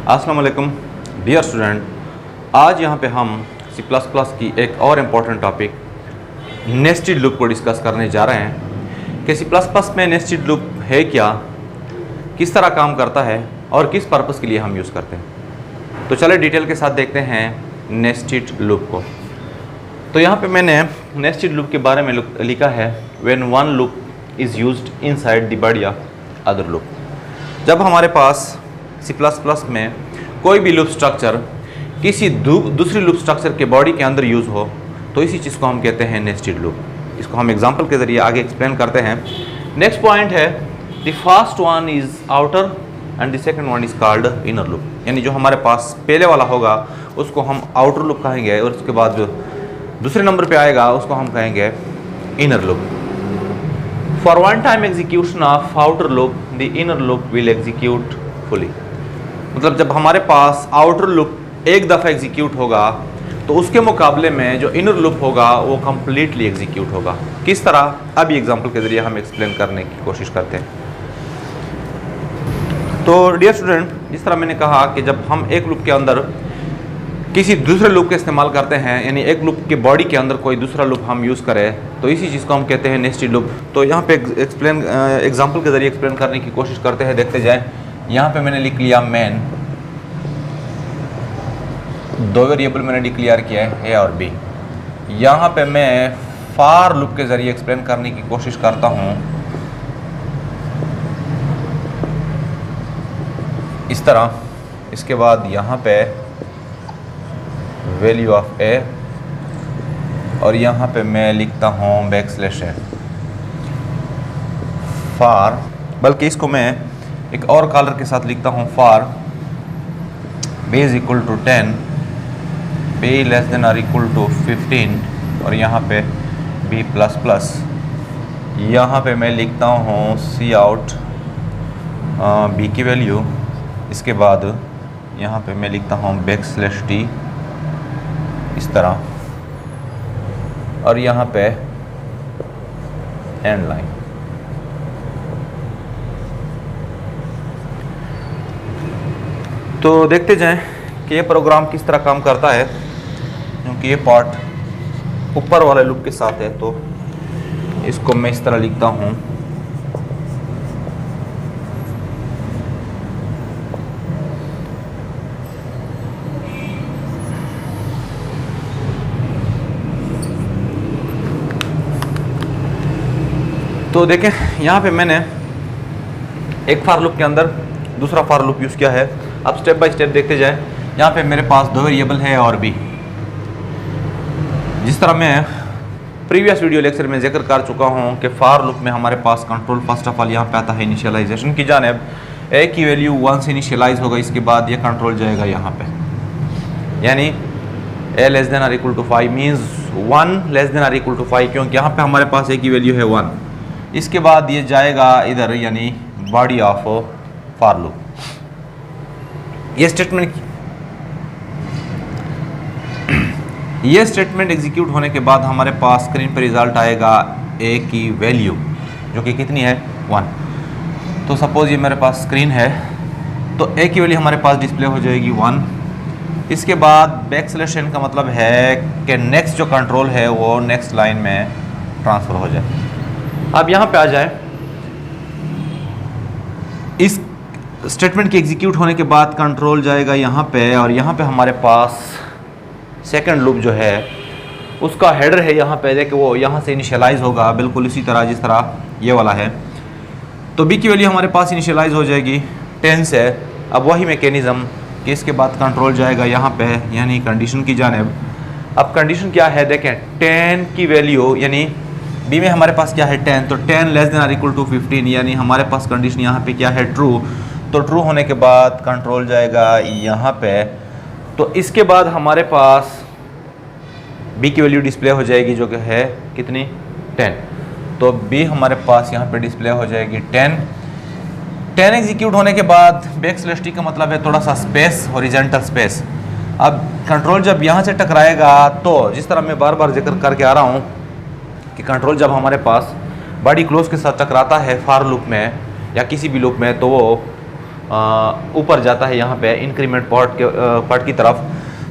अस्सलाम वालेकुम dear student, आज यहाँ पे हम C++ की एक और इम्पॉर्टेंट टॉपिक नेस्टेड लूप को डिस्कस करने जा रहे हैं कि C++ में नेस्टेड लूप है क्या, किस तरह काम करता है और किस पर्पस के लिए हम यूज़ करते हैं। तो चले डिटेल के साथ देखते हैं नेस्टेड लूप को। तो यहाँ पे मैंने नेस्टेड लूप के बारे में लिखा है when one loop is used inside the body of other loop. जब हमारे पास C++ में कोई भी लूप स्ट्रक्चर किसी दूसरी लूप स्ट्रक्चर के बॉडी के अंदर यूज़ हो तो इसी चीज़ को हम कहते हैं नेस्टेड लूप। इसको हम एग्जांपल के ज़रिए आगे एक्सप्लेन करते हैं। नेक्स्ट पॉइंट है the first one is outer and the second one is called inner loop. यानी जो हमारे पास पहले वाला होगा उसको हम आउटर लूप कहेंगे और उसके बाद जो दूसरे नंबर पे आएगा उसको हम कहेंगे inner loop. For one time execution of outer loop the inner loop will execute fully. मतलब जब हमारे पास आउटर लूप एक दफ़ा एग्जीक्यूट होगा तो उसके मुकाबले में जो इनर लूप होगा वो कम्प्लीटली एग्जीक्यूट होगा। किस तरह, अभी एग्जांपल के ज़रिए हम एक्सप्लेन करने की कोशिश करते हैं। तो डियर स्टूडेंट, जिस तरह मैंने कहा कि जब हम एक लूप के अंदर किसी दूसरे लूप का इस्तेमाल करते हैं, यानी एक लूप के बॉडी के अंदर कोई दूसरा लूप हम यूज़ करें तो इसी चीज़ को हम कहते हैं नेस्टेड लूप। तो यहाँ पे एग्जांपल के ज़रिए एक्सप्लेन करने की कोशिश करते हैं, देखते जाएं। यहाँ पे मैंने लिख लिया मेन, दो वेरिएबल मैंने डिक्लेयर किया है ए और बी। यहाँ पे मैं फार लूप के ज़रिए एक्सप्लेन करने की कोशिश करता हूँ इस तरह। इसके बाद यहाँ पे वैल्यू ऑफ ए और यहाँ पे मैं लिखता हूँ \n फार, बल्कि इसको मैं एक और कॉलर के साथ लिखता हूँ for b is equal to 10, b less than और इक्वल टू 15 और यहाँ पे b++। यहाँ पे मैं लिखता हूँ सी आउट b की वैल्यू। इसके बाद यहाँ पे मैं लिखता हूँ \t इस तरह और यहाँ पे एंड लाइन। तो देखते जाएं कि ये प्रोग्राम किस तरह काम करता है, क्योंकि ये पार्ट ऊपर वाले लूप के साथ है। तो इसको मैं इस तरह लिखता हूँ तो देखें यहाँ पे मैंने एक फार लूप के अंदर दूसरा फार लूप यूज़ किया है। अब स्टेप बाय स्टेप देखते जाएं। यहाँ पे मेरे पास दो वेरिएबल है और बी। जिस तरह मैं प्रीवियस वीडियो लेक्चर में जिक्र कर चुका हूँ कि फार लूप में हमारे पास कंट्रोल फर्स्ट ऑफ ऑल यहाँ पे आता है इनिशियलाइजेशन की जानिब। ए की वैल्यू 1 से इनिशियलाइज होगा, इसके बाद ये कंट्रोल जाएगा यहाँ पे, यानी ए लेस देन और equal to 5 means 1 less than और इक्वल टू 5, क्योंकि यहाँ पे हमारे पास ए की वैल्यू है 1। इसके बाद ये जाएगा इधर, यानी बॉडी ऑफ फार लूप। ये स्टेटमेंट एग्जीक्यूट होने के बाद हमारे पास स्क्रीन पर रिजल्ट आएगा ए की वैल्यू, जो कि कितनी है 1। तो सपोज ये मेरे पास स्क्रीन है तो ए की वैल्यू हमारे पास डिस्प्ले हो जाएगी 1। इसके बाद \n का मतलब है कि नेक्स्ट जो कंट्रोल है वो नेक्स्ट लाइन में ट्रांसफ़र हो जाए। अब यहाँ पे आ जाए, इस स्टेटमेंट के एग्जीक्यूट होने के बाद कंट्रोल जाएगा यहाँ पे और यहाँ पे हमारे पास सेकंड लूप जो है उसका हेडर है यहाँ पे, देखिए वो यहाँ से इनिशियलाइज होगा बिल्कुल इसी तरह जिस तरह ये वाला है। तो बी की वैल्यू हमारे पास इनिशियलाइज हो जाएगी 10 से। अब वही मैकेनिज़्म कि इसके बाद कंट्रोल जाएगा यहाँ पे, यानी कंडीशन की जानिब। अब कंडीशन क्या है देखें, 10 की वैल्यू यानी बी में हमारे पास क्या है 10, तो 10 लेस देन और इक्वल टू 15, यानी हमारे पास कंडीशन यहाँ पे क्या है ट्रू। तो ट्रू होने के बाद कंट्रोल जाएगा यहाँ पे। तो इसके बाद हमारे पास बी की वैल्यू डिस्प्ले हो जाएगी जो कि है कितनी 10। तो बी हमारे पास यहाँ पे डिस्प्ले हो जाएगी 10 एग्जीक्यूट होने के बाद \t का मतलब है थोड़ा सा स्पेस, हॉरिजॉन्टल स्पेस। अब कंट्रोल जब यहाँ से टकराएगा तो जिस तरह मैं बार बार जिक्र करके आ रहा हूँ कि कंट्रोल जब हमारे पास बॉडी क्लोज के साथ टकराता है फार लूप में या किसी भी लूप में, तो वो ऊपर जाता है यहाँ पे इंक्रीमेंट पार्ट की तरफ।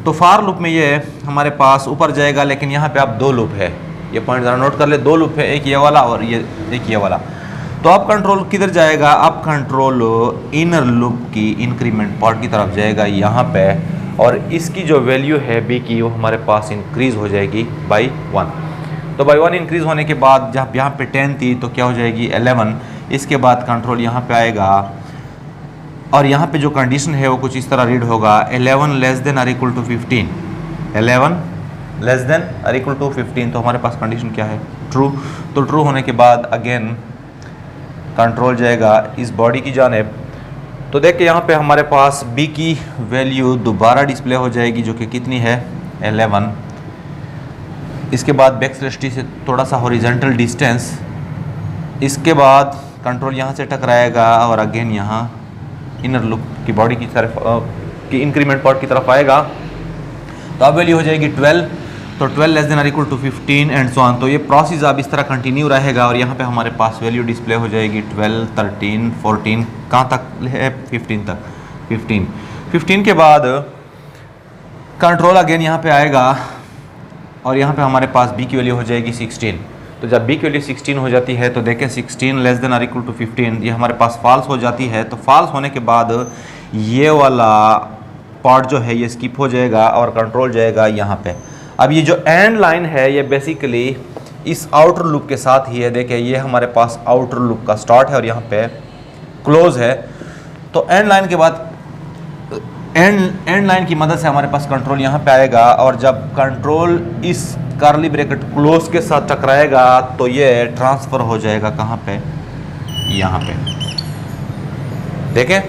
तो फार लूप में ये हमारे पास ऊपर जाएगा, लेकिन यहाँ पे अब दो लूप है, ये पॉइंट ज़रा नोट कर ले, दो लूप है, एक ये वाला और ये एक ये वाला। तो अब कंट्रोल किधर जाएगा, अब कंट्रोल इनर लूप की इंक्रीमेंट पार्ट की तरफ जाएगा यहाँ पे, और इसकी जो वैल्यू है बी की वो हमारे पास इंक्रीज़ हो जाएगी बाई 1। तो बाई 1 इंक्रीज़ होने के बाद जब यहाँ पे 10 थी तो क्या हो जाएगी 11। इसके बाद कंट्रोल यहाँ पे आएगा और यहाँ पे जो कंडीशन है वो कुछ इस तरह रीड होगा 11 लेस देन और इक्वल टू 15, 11 लेस देन और इक्वल टू 15। तो हमारे पास कंडीशन क्या है, ट्रू। तो ट्रू होने के बाद अगेन कंट्रोल जाएगा इस बॉडी की जानिब। तो देखिए यहाँ पे हमारे पास बी की वैल्यू दोबारा डिस्प्ले हो जाएगी जो कि कितनी है 11। इसके बाद बैक स्लैश टी से थोड़ा सा हॉरिजॉन्टल डिस्टेंस, इसके बाद कंट्रोल यहाँ से टकराएगा और अगेन यहाँ इनर लूप की बॉडी की तरफ की इंक्रीमेंट पार्ट की तरफ आएगा। तो अब वैल्यू हो जाएगी 12। तो 12 लेस देन और equal to 15 and so on. तो ये प्रोसेस अब इस तरह कंटिन्यू रहेगा और यहाँ पे हमारे पास वैल्यू डिस्प्ले हो जाएगी 12, 13, 14, कहाँ तक है 15 तक, 15 के बाद कंट्रोल अगेन यहाँ पे आएगा और यहाँ पे हमारे पास बी की वैल्यू हो जाएगी 16। तो जब बी की वैल्यू 16 हो जाती है तो देखें 16 लेस देन और इक्वल टू 15 ये हमारे पास फॉल्स हो जाती है। तो फॉल्स होने के बाद ये वाला पार्ट जो है ये स्किप हो जाएगा और कंट्रोल जाएगा यहाँ पे। अब ये जो एंड लाइन है ये बेसिकली इस आउटर लूप के साथ ही है। देखिए ये हमारे पास आउटर लूप का स्टार्ट है और यहाँ पे क्लोज है। तो एंड लाइन के बाद एंड लाइन की मदद से हमारे पास कंट्रोल यहाँ पे आएगा और जब कंट्रोल इस कर्ली ब्रैकेट क्लोज के साथ टकराएगा तो ये ट्रांसफर हो जाएगा कहाँ पे, यहाँ पे। देखें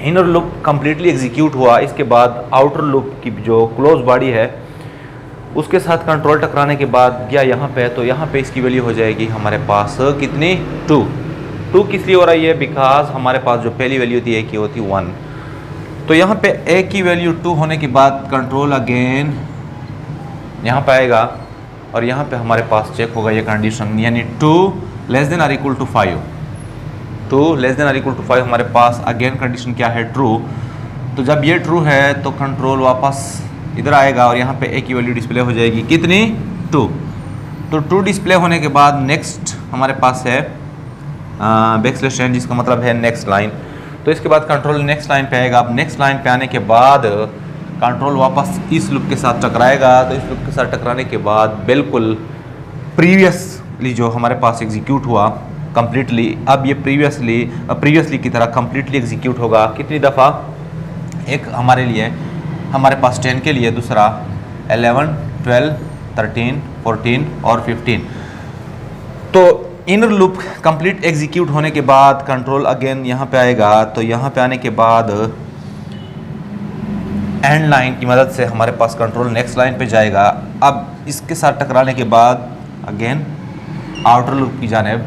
इनर लूप कंप्लीटली एग्जीक्यूट हुआ, इसके बाद आउटर लूप की जो क्लोज बॉडी है उसके साथ कंट्रोल टकराने के बाद गया यहाँ पे। तो यहाँ पे इसकी वैल्यू हो जाएगी हमारे पास कितनी 2 किस लिए हो रही है, बिकॉज हमारे पास जो पहली वैल्यू थी ए की होती 1। तो यहाँ पे ए की वैल्यू 2 होने के बाद कंट्रोल अगेन यहाँ पे आएगा और यहाँ पे हमारे पास चेक होगा ये कंडीशन, यानी 2 लेस देन और इक्वल टू 5, 2 लेस देन और इक्वल टू 5 हमारे पास अगेन कंडीशन क्या है, ट्रू। तो जब ये ट्रू है तो कंट्रोल वापस इधर आएगा और यहाँ पे ए की वैल्यू डिस्प्ले हो जाएगी कितनी 2। तो 2 डिस्प्ले होने के बाद नेक्स्ट हमारे पास है बैक स्लैश एन, जिसका मतलब है नेक्स्ट लाइन। तो इसके बाद कंट्रोल नेक्स्ट लाइन पे आएगा। अब नेक्स्ट लाइन पे आने के बाद कंट्रोल वापस इस लूप के साथ टकराएगा। तो इस लूप के साथ टकराने के बाद बिल्कुल प्रीवियसली जो हमारे पास एग्जीक्यूट हुआ कंप्लीटली, अब ये प्रीवियसली की तरह कंप्लीटली एग्जीक्यूट होगा। कितनी दफ़ा, एक हमारे लिए हमारे पास 10 के लिए, दूसरा 11, 12, 13, 14 और 15। तो इनर लूप कंप्लीट एग्जीक्यूट होने के बाद कंट्रोल अगेन यहाँ पे आएगा। तो यहाँ पे आने के बाद एंड लाइन की मदद से हमारे पास कंट्रोल नेक्स्ट लाइन पे जाएगा। अब इसके साथ टकराने के बाद अगेन आउटर लूप की जानिब।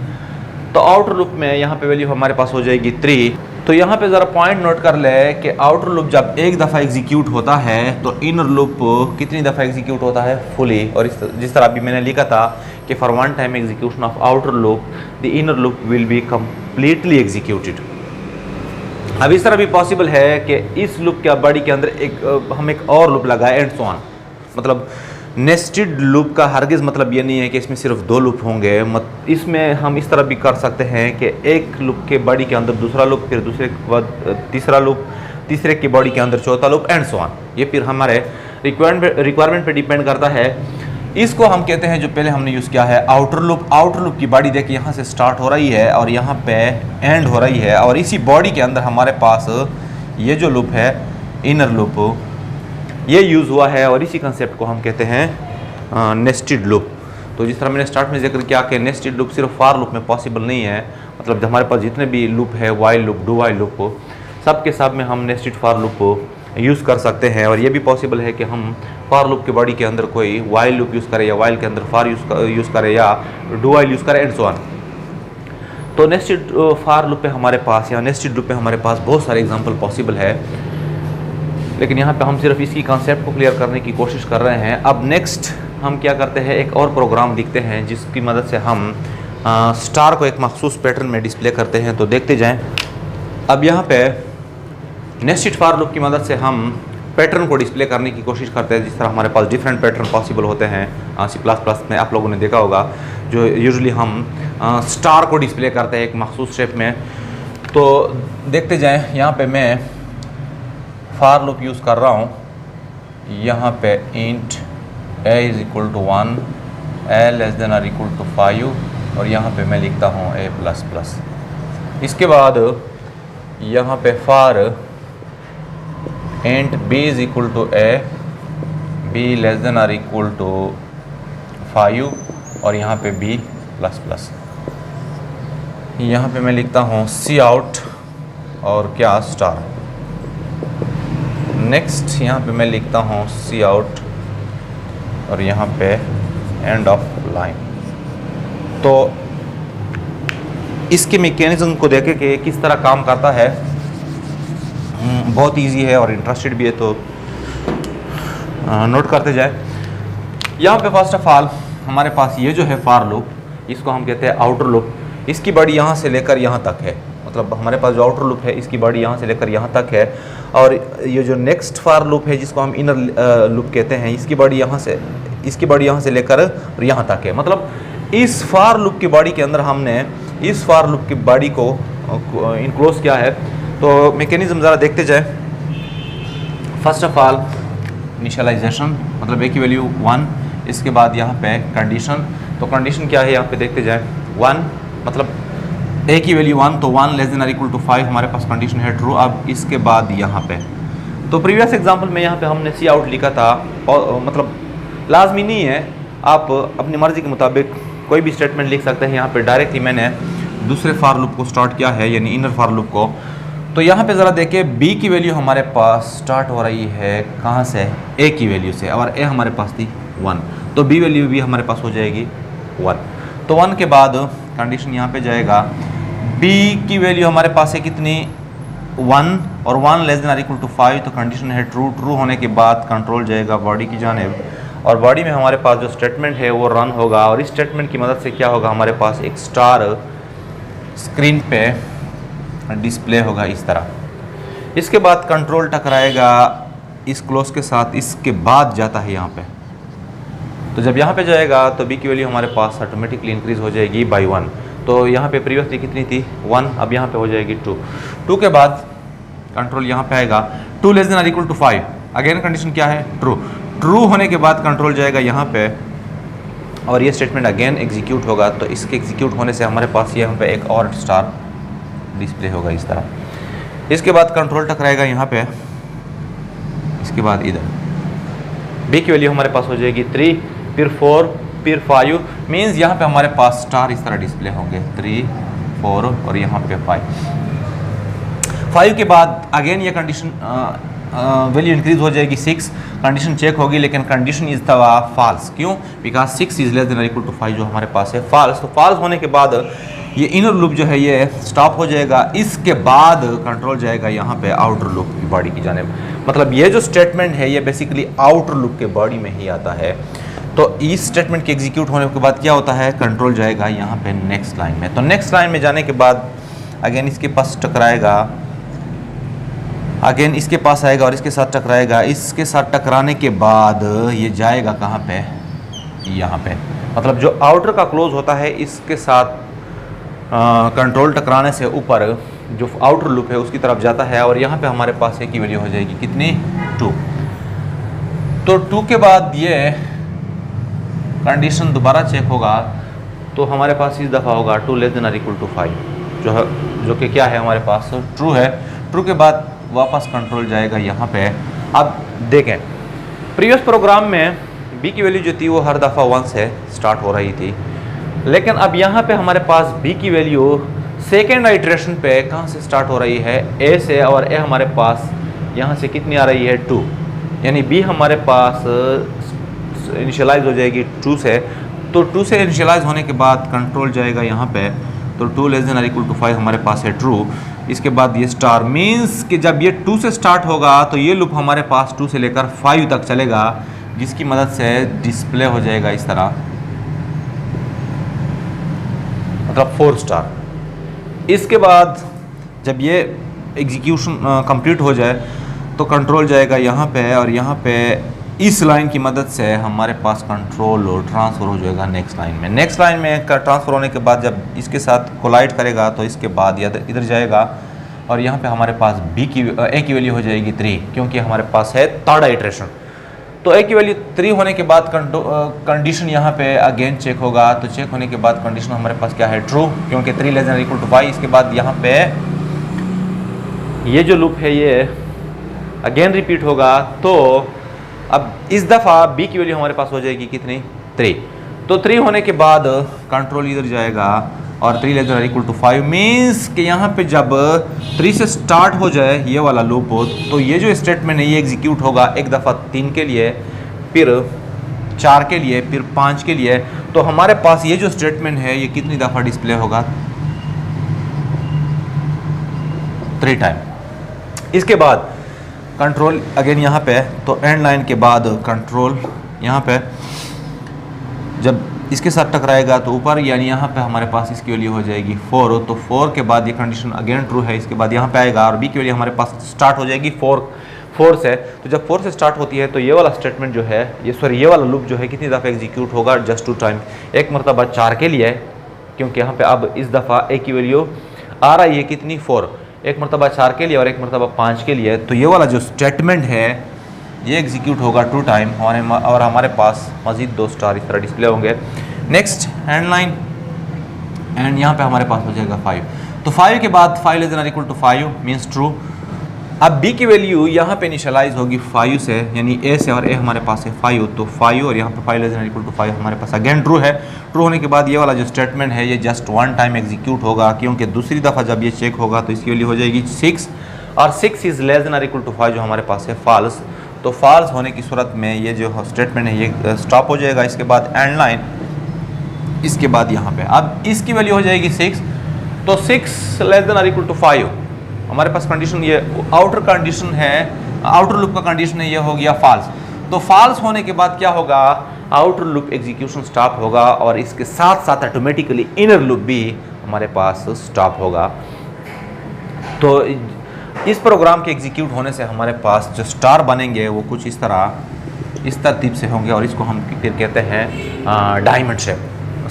तो आउटर लूप में यहाँ पे वैल्यू हमारे पास हो जाएगी 3। तो यहाँ पे ज़रा पॉइंट नोट कर ले कि आउटर लूप जब एक दफ़ा एग्जीक्यूट होता है तो इनर लूप कितनी दफ़ा एग्जीक्यूट होता है, फुली। और जिस तरह अभी मैंने लिखा था कि for one time execution of outer loop the inner loop will be completely executed. अब इस तरह भी पॉसिबल है कि इस लूप के बॉडी के अंदर हम एक और लूप लगाए एंड सो ऑन। मतलब नेस्टेड लूप का हरगिज़ मतलब ये नहीं है कि इसमें सिर्फ 2 लूप होंगे। इसमें हम इस तरह भी कर सकते हैं कि एक लूप के बॉडी के अंदर दूसरा लूप, फिर दूसरे के बाद तीसरा लूप, तीसरे की बॉडी के अंदर चौथा लूप एंड सो ऑन। ये फिर हमारे रिक्वायरमेंट पे डिपेंड करता है। इसको हम कहते हैं, जो पहले हमने यूज़ किया है, आउटर लूप। आउटर लूप की बॉडी देखिए यहाँ से स्टार्ट हो रही है और यहाँ पे एंड हो रही है, और इसी बॉडी के अंदर हमारे पास ये जो लूप है इनर लूप ये यूज़ हुआ है, और इसी कंसेप्ट को हम कहते हैं नेस्टेड लूप। तो जिस तरह मैंने स्टार्ट में जिक्र किया कि नेस्टेड लूप सिर्फ फॉर लूप में पॉसिबल नहीं है, मतलब हमारे पास जितने भी लूप है, while loop, do while loop, सब के सब में हम नेस्टेड फॉर लूप यूज़ कर सकते हैं। और ये भी पॉसिबल है कि हम फॉर लूप के बॉडी के अंदर कोई वाइल लूप यूज़ करें, या वाइल के अंदर फॉर यूज़ करें, या डू वाइल यूज़ करें एंड सो ऑन। तो नेस्टेड फॉर लूप पे हमारे पास, या नेस्टेड लूप पे हमारे पास बहुत सारे एग्जांपल पॉसिबल है, लेकिन यहाँ पे हम सिर्फ इसकी कॉन्सेप्ट को क्लियर करने की कोशिश कर रहे हैं। अब नेक्स्ट हम क्या करते हैं, एक और प्रोग्राम लिखते हैं जिसकी मदद से हम स्टार को एक मखसूस पैटर्न में डिस्प्ले करते हैं। तो देखते जाएं। अब यहाँ पे नेस्टेड फॉर लूप की मदद से हम पैटर्न को डिस्प्ले करने की कोशिश करते हैं। जिस तरह हमारे पास डिफरेंट पैटर्न पॉसिबल होते हैं C++ में, आप लोगों ने देखा होगा, जो यूजुअली हम स्टार को डिस्प्ले करते हैं एक मखसूस शेप में। तो देखते जाएं, यहाँ पे मैं फॉर लूप यूज़ कर रहा हूँ। यहाँ पे इंट a = 1, a <= 5 और यहाँ पे मैं लिखता हूँ a++। इसके बाद यहाँ पे for int b = a, b <= 5 और यहाँ पे b++। यहाँ पे मैं लिखता हूँ cout और क्या स्टार। नेक्स्ट यहाँ पे मैं लिखता हूँ cout और यहाँ पे एंड ऑफ लाइन। तो इसके मैकेनिज्म को देखें कि किस तरह काम करता है, बहुत इजी है और इंटरेस्टेड भी है, तो नोट करते जाए। यहाँ पे फर्स्ट ऑफ ऑल हमारे पास ये जो है फॉर लूप, इसको हम कहते हैं आउटर लूप। इसकी बॉडी यहाँ से लेकर यहाँ तक है, मतलब हमारे पास जो आउटर लूप है इसकी बॉडी यहाँ से लेकर यहाँ तक है। और ये जो नेक्स्ट फॉर लूप है जिसको हम इनर लूप कहते हैं, इसकी बॉडी यहाँ से लेकर और यहाँ तक है। मतलब इस फॉर लूप की बॉडी के अंदर हमने इस फॉर लूप की बॉडी को इनक्लोज किया है। तो मैकेनिज्म ज़रा देखते जाए। फर्स्ट ऑफ ऑल इनिशियलाइजेशन, मतलब a की वैल्यू 1, इसके बाद यहाँ पे कंडीशन। तो कंडीशन क्या है यहाँ पे देखते जाए। 1 मतलब a की वैल्यू 1, तो 1 <= 5 हमारे पास कंडीशन है ट्रू। अब इसके बाद यहाँ पे, तो प्रीवियस एग्जांपल में यहाँ पे हमने cout लिखा था, और मतलब लाजमी नहीं है, आप अपनी मर्ज़ी के मुताबिक कोई भी स्टेटमेंट लिख सकते हैं। यहाँ पे डायरेक्टली मैंने दूसरे फॉर लूप को स्टार्ट किया है, यानी इनर फॉर लूप को। तो यहाँ पे ज़रा देखें, b की वैल्यू हमारे पास स्टार्ट हो रही है कहाँ से, a की वैल्यू से, और a हमारे पास थी 1, तो b वैल्यू भी हमारे पास हो जाएगी 1। तो 1 के बाद कंडीशन यहाँ पे जाएगा, b की वैल्यू हमारे पास है कितनी, 1, और 1 <= 5, तो कंडीशन है ट्रू। ट्रू होने के बाद कंट्रोल जाएगा बॉडी की जानिब, और बॉडी में हमारे पास जो स्टेटमेंट है वो रन होगा, और इस स्टेटमेंट की मदद से क्या होगा, हमारे पास एक स्टार स्क्रीन पे डिस्प्ले होगा इस तरह। इसके बाद कंट्रोल टकराएगा इस क्लोज के साथ, इसके बाद जाता है यहाँ पे। तो जब यहाँ पे जाएगा तो b की वैल्यू हमारे पास ऑटोमेटिकली इंक्रीज हो जाएगी बाई 1। तो यहाँ पे प्रीवियसली कितनी थी, 1, अब यहाँ पे हो जाएगी 2। 2 के बाद कंट्रोल यहाँ पे आएगा 2 <= 5, अगेन कंडीशन क्या है, ट्रू। ट्रू होने के बाद कंट्रोल जाएगा यहाँ पे, और ये स्टेटमेंट अगेन एग्जीक्यूट होगा। तो इसके एग्जीक्यूट होने से हमारे पास यहाँ पे एक और स्टार डिस्प्ले होगा इस तरह। इसके बाद कंट्रोल टकराएगा यहाँ पे, इसके बाद इधर b की वैल्यू हमारे पास हो जाएगी 3, फिर 4, फिर 5, मीन्स यहाँ पे हमारे पास स्टार इस तरह डिस्प्ले होंगे 3, 4 और यहाँ पे 5 के बाद अगेन ये कंडीशन वैल्यू इंक्रीज हो जाएगी 6। कंडीशन चेक होगी, लेकिन कंडीशन इज था फॉल्स। क्यों, बिकॉज 6 <= 5 जो हमारे पास है फॉल्स। तो फॉल्स होने के बाद ये इनर लूप जो है ये स्टॉप हो जाएगा। इसके बाद कंट्रोल जाएगा यहाँ पे आउटर लूप की बॉडी की जानिब। मतलब ये जो स्टेटमेंट है ये बेसिकली आउटर लूप के बॉडी में ही आता है। तो इस स्टेटमेंट के एग्जीक्यूट होने के बाद क्या होता है, कंट्रोल जाएगा यहाँ पे नेक्स्ट लाइन में। तो नेक्स्ट लाइन में जाने के बाद अगेन इसके पास टकराएगा, अगेन इसके पास आएगा और इसके साथ टकराएगा। इसके साथ टकराने के बाद ये जाएगा कहाँ पे, यहाँ पे। मतलब जो आउटर का क्लोज होता है इसके साथ कंट्रोल टकराने से ऊपर जो आउटर लूप है उसकी तरफ जाता है, और यहाँ पे हमारे पास a की वैल्यू हो जाएगी कितनी, 2। तो 2 के बाद ये कंडीशन दोबारा चेक होगा, तो हमारे पास इस दफ़ा होगा 2 <= 5 जो कि क्या है हमारे पास ट्रू है। ट्रू के बाद वापस कंट्रोल जाएगा यहाँ पे। अब देखें प्रीवियस प्रोग्राम में b की वैल्यू जो थी वो हर दफ़ा 1 से स्टार्ट हो रही थी, लेकिन अब यहाँ पे हमारे पास b की वैल्यू सेकेंड आइट्रेशन पे कहाँ से स्टार्ट हो रही है, a से, और a हमारे पास यहाँ से कितनी आ रही है 2, यानी b हमारे पास इनिशियलाइज हो जाएगी 2 से। तो 2 से इनिशियलाइज होने के बाद कंट्रोल जाएगा यहाँ पे, तो 2 <= 5 हमारे पास है ट्रू। इसके बाद ये स्टार मीन्स कि जब ये 2 से स्टार्ट होगा तो ये लूप हमारे पास 2 से लेकर 5 तक चलेगा, जिसकी मदद से डिस्प्ले हो जाएगा इस तरह, मतलब 4 स्टार। इसके बाद जब ये एग्जीक्यूशन कंप्लीट हो जाए तो कंट्रोल जाएगा यहाँ पे, और यहाँ पे इस लाइन की मदद से हमारे पास कंट्रोल ट्रांसफ़र हो जाएगा नेक्स्ट लाइन में। नेक्स्ट लाइन में ट्रांसफ़र होने के बाद जब इसके साथ कोलाइड करेगा तो इसके बाद इधर जाएगा, और यहाँ पे हमारे पास ए की वैल्यू हो जाएगी 3, क्योंकि हमारे पास है थर्ड आइट्रेशन। तो ए की वैल्यू 3 होने के बाद कंडीशन यहाँ पे अगेन चेक होगा। तो चेक होने के बाद कंडीशन हमारे पास क्या है, ट्रू, क्योंकि 3 लेस देन इक्वल टू 5। इसके बाद यहाँ पे ये जो लूप है ये अगेन रिपीट होगा। तो अब इस दफ़ा बी की वैल्यू हमारे पास हो जाएगी कितनी, 3। तो 3 होने के बाद कंट्रोल इधर जाएगा, और 3 less than equal to 5 means कि यहाँ पे जब 3 से स्टार्ट हो जाए ये वाला लूप हो, तो ये जो स्टेटमेंट है ये एग्जीक्यूट होगा एक दफ़ा 3 के लिए, फिर 4 के लिए, फिर 5 के लिए। तो हमारे पास ये जो स्टेटमेंट है ये कितनी दफ़ा डिस्प्ले होगा, 3 टाइम। इसके बाद कंट्रोल अगेन यहाँ पे, तो एंड लाइन के बाद कंट्रोल यहाँ पे जब इसके साथ टकराएगा तो ऊपर, यानी यहाँ पे हमारे पास इसकी वैल्यू हो जाएगी 4। तो 4 के बाद ये कंडीशन अगेन ट्रू है, इसके बाद यहाँ पे आएगा और बी की वैल्यू हमारे पास स्टार्ट हो जाएगी 4 से। तो जब 4 से स्टार्ट होती है तो ये वाला स्टेटमेंट जो है ये वाला लूप जो है कितनी दफ़ा एग्जीक्यूट होगा, जस्ट 2 टाइम। एक मरतबा 4 के लिए, क्योंकि यहाँ पे अब इस दफ़ा ए की वैल्यू आ रही है कितनी, 4। एक मरतबा 4 के लिए और एक मरतबा 5 के लिए। तो ये वाला जो स्टेटमेंट है ये एग्जीक्यूट होगा 2 टाइम, और हमारे पास मज़ीद 2 स्टार इस तरह डिस्प्ले होंगे। नेक्स्ट एंड लाइन, एंड यहाँ पे हमारे पास हो जाएगा 5। तो 5 के बाद 5 less than equal to 5 means true. अब बी की वैल्यू यहाँ पे इनिशियलाइज होगी 5 से, यानी ए से, और ए हमारे पास है 5। तो 5 और यहाँ पे 5 लेस देन इक्वल टू 5 हमारे पास अगेन ट्रू है। ट्रू होने के बाद ये वाला जो स्टेटमेंट है ये जस्ट 1 टाइम एग्जीक्यूट होगा, क्योंकि दूसरी दफ़ा जब ये चेक होगा तो इसकी वैल्यू हो जाएगी 6, और 6 is less than equal to 5 जो हमारे पास है फॉल्स। तो फॉल्स होने की सूरत में ये जो स्टेटमेंट है ये स्टॉप हो जाएगा। इसके बाद एंड लाइन, इसके बाद यहाँ पे अब इसकी वैल्यू हो जाएगी 6। तो 6 लेस देन इक्वल टू 5 हमारे पास कंडीशन, ये आउटर कंडीशन है, आउटर लूप का कंडीशन है, ये हो गया फॉल्स। तो फॉल्स होने के बाद क्या होगा, आउटर लूप एग्जीक्यूशन स्टॉप होगा, और इसके साथ साथ ऑटोमेटिकली इनर लूप भी हमारे पास स्टॉप होगा। तो इस प्रोग्राम के एग्जीक्यूट होने से हमारे पास जो स्टार बनेंगे वो कुछ इस तरतीब से होंगे, और इसको हम फिर कहते हैं diamond shape,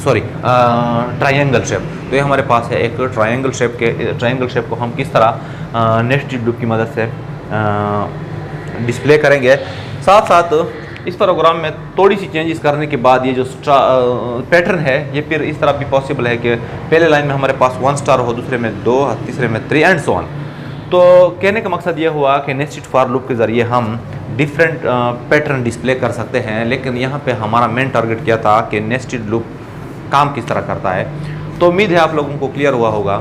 sorry triangle shape. तो ये हमारे पास है एक ट्रायंगल शेप को हम किस तरह नेस्टेड लूप की मदद से डिस्प्ले करेंगे। साथ साथ इस प्रोग्राम में थोड़ी सी चेंजेस करने के बाद ये जो पैटर्न है ये फिर इस तरह भी पॉसिबल है कि पहले लाइन में हमारे पास 1 स्टार हो, दूसरे में 2, तीसरे में 3 एंड सो ऑन। तो कहने का मकसद ये हुआ कि नेस्टेड फॉर लूप के ज़रिए हम डिफरेंट पैटर्न डिस्प्ले कर सकते हैं, लेकिन यहाँ पे हमारा मेन टारगेट क्या था कि नेस्टेड लूप काम किस तरह करता है। तो उम्मीद है आप लोगों को क्लियर हुआ होगा।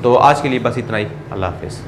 तो आज के लिए बस इतना ही। अल्लाह हाफिज़।